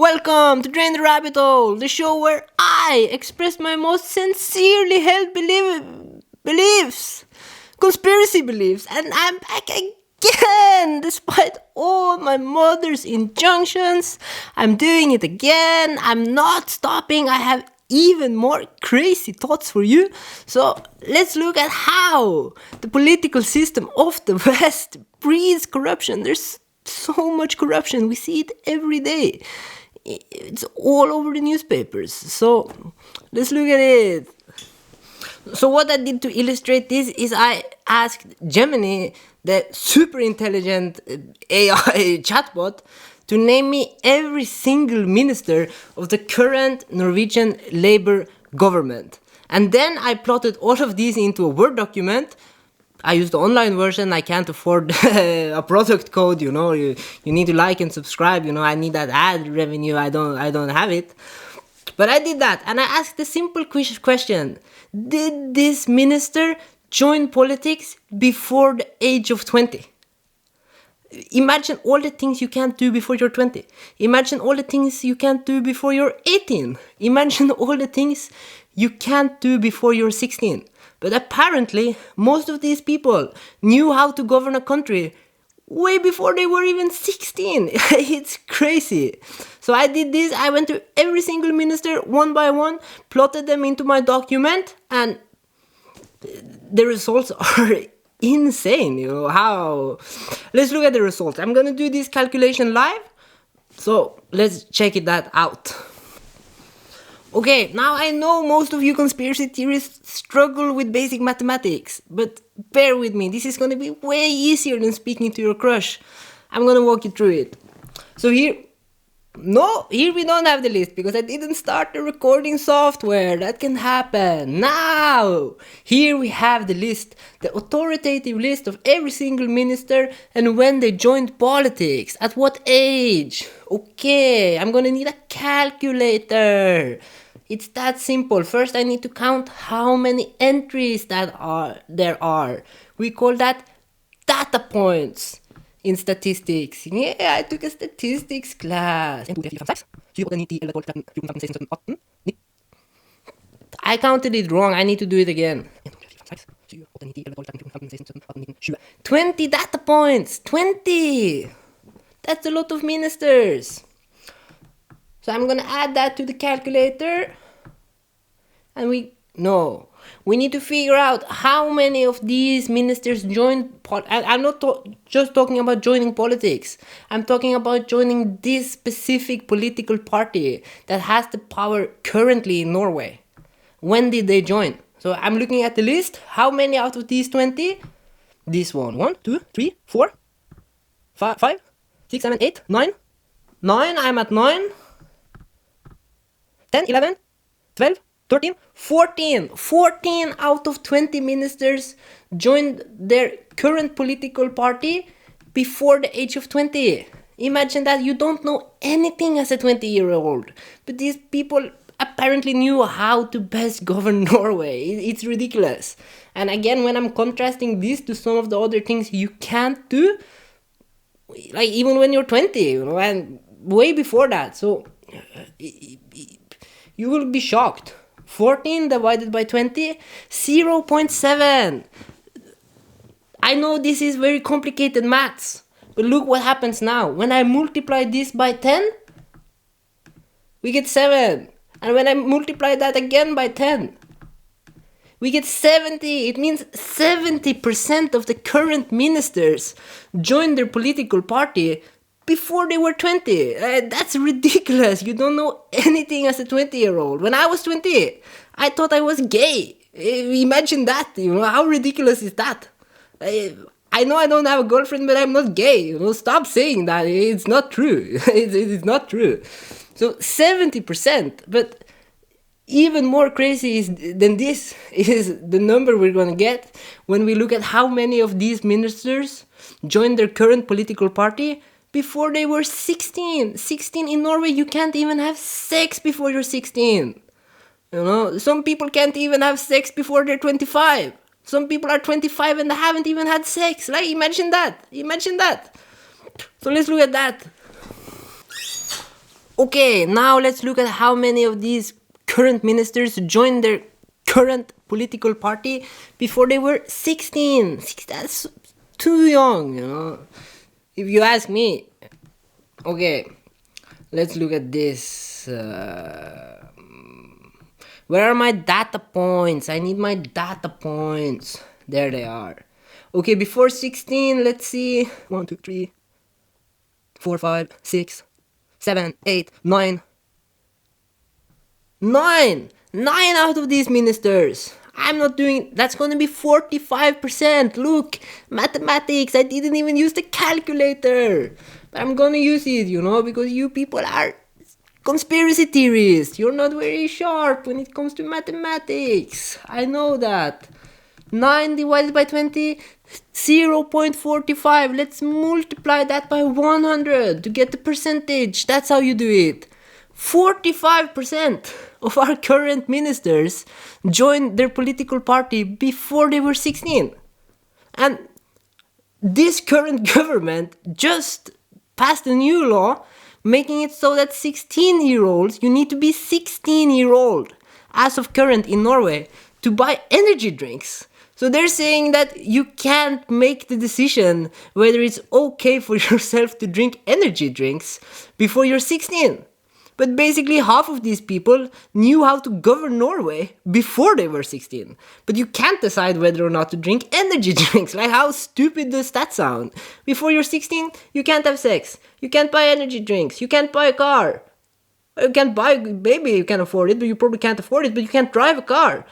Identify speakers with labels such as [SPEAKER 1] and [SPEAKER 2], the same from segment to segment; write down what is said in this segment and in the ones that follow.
[SPEAKER 1] Welcome to Drain the Rabbit Hole, the show where I express my most sincerely held beliefs, conspiracy beliefs, and I'm back again, despite all my mother's injunctions. I'm doing it again. I'm not stopping. I have even more crazy thoughts for you. So let's look at how the political system of the West breeds corruption. There's so much corruption. We see it every day. It's all over the newspapers. So let's look at it. So what I did to illustrate this is I asked Gemini, the super intelligent AI chatbot, to name me every single minister of the current Norwegian Labour Government. And then I plotted all of these into a Word document. I used the online version. I can't afford a product code, you need to like and subscribe, I need that ad revenue. I don't have it. But I did that, and I asked a simple question. Did this minister join politics before the age of 20? Imagine all the things you can't do before you're 20. Imagine all the things you can't do before you're 18. Imagine all the things you can't do before you're 16. But apparently, most of these people knew how to govern a country way before they were even 16. It's crazy. So I did this. I went to every single minister one by one, plotted them into my document, and the results are insane. How? Let's look at the results. I'm gonna do this calculation live, so let's check that out. Okay, now I know most of you conspiracy theorists struggle with basic mathematics, but bear with me, this is gonna be way easier than speaking to your crush. I'm gonna walk you through it. So here we don't have the list because I didn't start the recording software. That can happen. Now, here we have the list, the authoritative list of every single minister and when they joined politics, at what age. Okay, I'm gonna need a calculator. It's that simple. First, I need to count how many entries there are. We call that data points in statistics. Yeah, I took a statistics class. I counted it wrong. I need to do it again. 20 data points. 20. That's a lot of ministers. So I'm gonna add that to the calculator. And we need to figure out how many of these ministers joined. I'm not just talking about joining politics. I'm talking about joining this specific political party that has the power currently in Norway. When did they join? So I'm looking at the list. How many out of these 20? This one. 1, 2, 3, 4, 5, 6, 7, 8, 9. 9, I'm at 9. 10, 11, 12, 13, 14. 14 out of 20 ministers joined their current political party before the age of 20. Imagine that. You don't know anything as a 20-year-old. But these people apparently knew how to best govern Norway. It's ridiculous. And again, when I'm contrasting this to some of the other things you can't do, like even when you're 20, and way before that. So you will be shocked. 14 divided by 20, 0.7. I know this is very complicated maths, but look what happens now. When I multiply this by 10, we get 7. And when I multiply that again by 10, we get 70. It means 70% of the current ministers joined their political party before they were 20. That's ridiculous. You don't know anything as a 20-year-old. When I was 20, I thought I was gay. Imagine that. How ridiculous is that? I know I don't have a girlfriend, but I'm not gay. Stop saying that. It's not true. It's not true. So 70%. But even more crazy than this is the number we're going to get when we look at how many of these ministers joined their current political party before they were 16. 16 in Norway, you can't even have sex before you're 16. Some people can't even have sex before they're 25. Some people are 25 and they haven't even had sex. Like, imagine that. So let's look at that. Okay, now let's look at how many of these current ministers joined their current political party before they were 16. That's too young, you know, if you ask me. Okay, let's look at this. Where are my data points? I need my data points. There they are. Okay, before 16, let's see. 1, 2, 3, 4, 5, 6, 7, 8, 9. 9 out of these ministers. I'm not doing. That's gonna be 45%. Look, mathematics. I didn't even use the calculator. But I'm gonna use it, you know, because you people are conspiracy theorists. You're not very sharp when it comes to mathematics. I know that. 9 divided by 20, 0.45. Let's multiply that by 100 to get the percentage. That's how you do it. 45% of our current ministers joined their political party before they were 16. And this current government just passed a new law making it so that 16-year-olds, you need to be 16-year-old as of current in Norway to buy energy drinks. So they're saying that you can't make the decision whether it's okay for yourself to drink energy drinks before you're 16. But basically half of these people knew how to govern Norway before they were 16. But you can't decide whether or not to drink energy drinks. Like, how stupid does that sound? Before you're 16, you can't have sex. You can't buy energy drinks. You can't buy a car. You can't buy, maybe you can afford it, but you probably can't afford it, but you can't drive a car.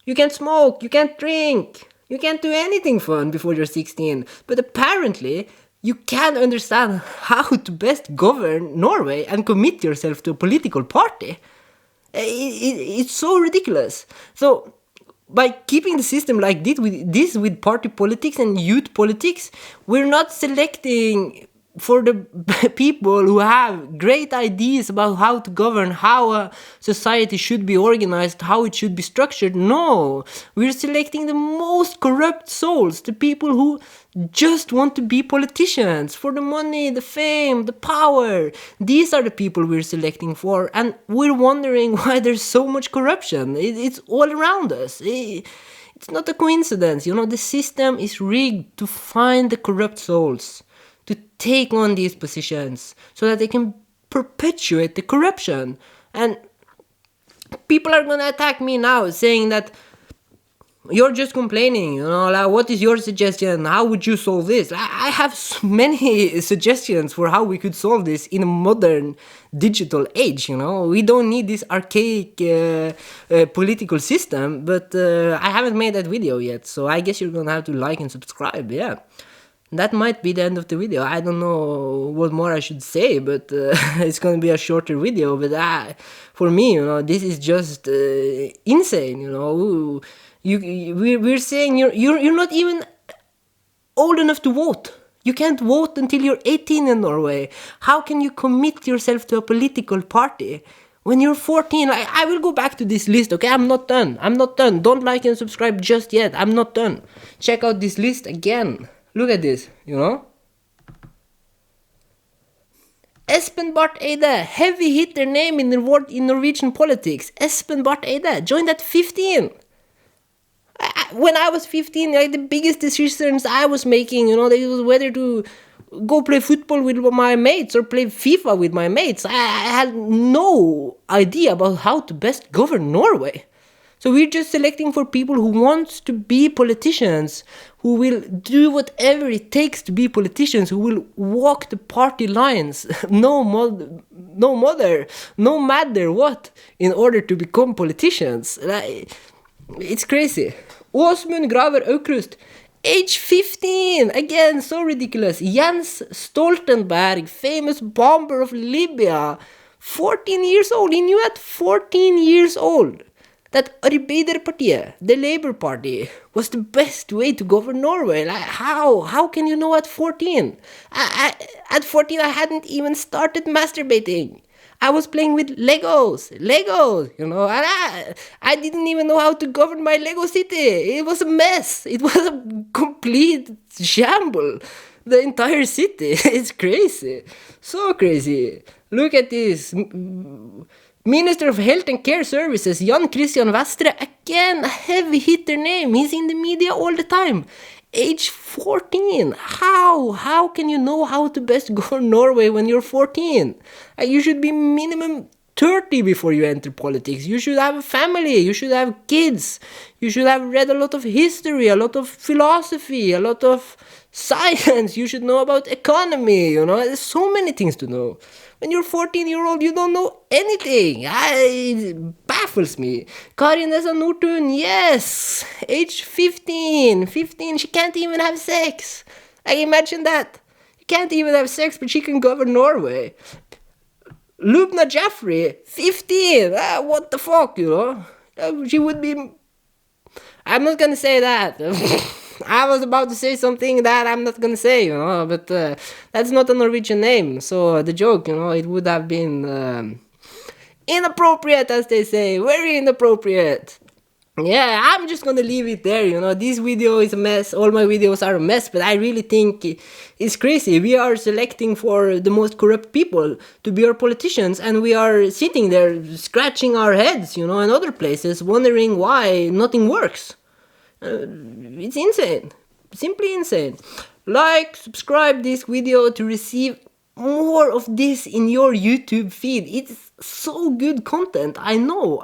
[SPEAKER 1] You can't smoke. You can't drink. You can't do anything fun before you're 16. But apparently, you can't understand how to best govern Norway and commit yourself to a political party. It's so ridiculous. So, by keeping the system like this with party politics and youth politics, we're not selecting for the people who have great ideas about how to govern, how a society should be organized, how it should be structured. No, we're selecting the most corrupt souls, the people who just want to be politicians for the money, the fame, the power. These are the people we're selecting for, and we're wondering why there's so much corruption. It's all around us. It's not a coincidence, you know. The system is rigged to find the corrupt souls, to take on these positions so that they can perpetuate the corruption. And people are gonna attack me now saying that you're just complaining, you know, like, what is your suggestion? How would you solve this? I have many suggestions for how we could solve this in a modern digital age, you know. We don't need this archaic political system, but I haven't made that video yet, so I guess you're gonna have to like and subscribe, yeah. That might be the end of the video. I don't know what more I should say, but it's gonna be a shorter video. But for me, you know, this is just insane. You know, we're saying you're not even old enough to vote. You can't vote until you're 18 in Norway. How can you commit yourself to a political party when you're 14? I will go back to this list, okay? I'm not done. Don't like and subscribe just yet. I'm not done. Check out this list again. Look at this, you know? Espen Barth Eide, heavy hitter name in Norwegian politics. Espen Barth Eide joined at 15. When I was 15, like, the biggest decisions I was making, you know, it was whether to go play football with my mates or play FIFA with my mates. I had no idea about how to best govern Norway. So we're just selecting for people who want to be politicians, who will do whatever it takes to be politicians, who will walk the party lines, no matter what, in order to become politicians. It's crazy. Åsmund Graver Aukrust, age 15, again, so ridiculous. Jens Stoltenberg, famous bomber of Libya, 14 years old. He knew at 14 years old that Arbeiderpartiet, the Labour Party, was the best way to govern Norway. Like, how can you know at 14? At 14, I hadn't even started masturbating. I was playing with Legos, you know, and I didn't even know how to govern my Lego city. It was a mess. It was a complete shamble. The entire city. It's crazy. So crazy. Look at this. Minister of Health and Care Services, Jan Christian Vestre, again a heavy hitter name. He's in the media all the time. Age 14. How can you know how to best govern Norway when you're 14? You should be minimum 30 before you enter politics. You should have a family. You should have kids. You should have read a lot of history, a lot of philosophy, a lot of science. You should know about economy. There's so many things to know. When you're 14-year-old, you don't know anything. It baffles me. Karin Nessa Nordtun, yes. Age 15. 15, she can't even have sex. I imagine that. You can't even have sex, but she can govern Norway. Lubna Jaffrey, 15. What the fuck, She would be... I'm not gonna say that. I was about to say something that I'm not gonna say, but that's not a Norwegian name. So the joke, it would have been inappropriate, as they say. Very inappropriate. Yeah, I'm just gonna leave it there, This video is a mess. All my videos are a mess, but I really think it's crazy. We are selecting for the most corrupt people to be our politicians, and we are sitting there scratching our heads, in other places, wondering why nothing works. It's insane. Simply insane. Like, subscribe this video to receive more of this in your YouTube feed. It's so good content, I know.